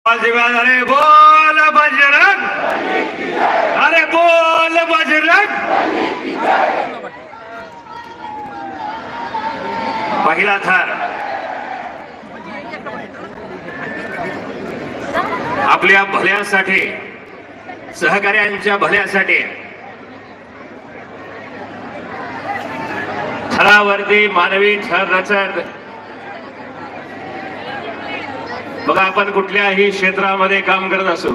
अरे बोल बजरंग, अरे बोल बजरंग। पहिला थर आपल्या भल्यासाठी, सहकार्यांच्या भल्यासाठी थरावरती मानवी थर रचत बघा, आपण कुठल्याही क्षेत्रामध्ये काम करत असू,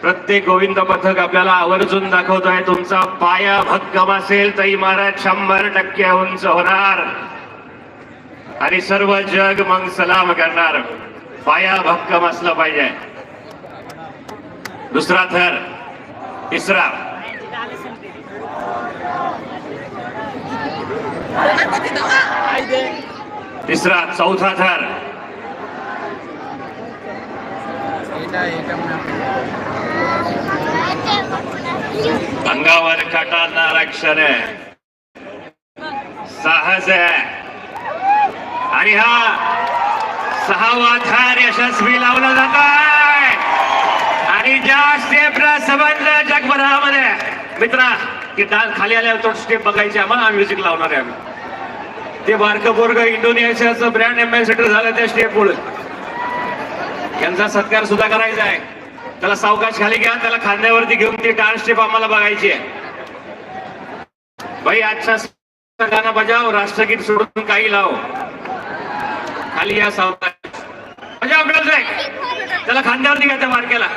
प्रत्येक गोविंद पथक आपल्याला आवर्जून दाखवतोय तुमचा पाया भक्कम असेल तर इमारत 100% उंच होणार आणि सर्व जग मग सलाम करणार। पाया भक्कम असला पाहिजे। दुसरा थर, तिसरा, तिसरा, चौथा थर। अंगावर काटांना रक्षण आहे, साहस आहे आणि हा 6वा थर यशस्वी लावला जात आहे आणि ज्या स्टेपला संबंध जगभरामध्ये मित्रा की डाल खाली आल्यावर तो स्टेप बघायची आम्हाला, म्युझिक लावणार आहे आम्ही। ते बारकं पोरगं इंडोनेशियाचं ब्रँड एम्बॅसेडर झालं त्या स्टेप मुळे, यांचा सत्कार सुद्धा करायचा आहे। त्याला सावकाश खाली घ्या, त्याला खांद्यावरती घेऊन ती डान्स स्टेप आम्हाला बघायची आहे। भाई आजचा गाणं बजाव, राष्ट्रगीत सोडून काही लाव, खाली या सावकाश बजाव, त्याला खांद्यावरती घ्या त्या बारक्याला।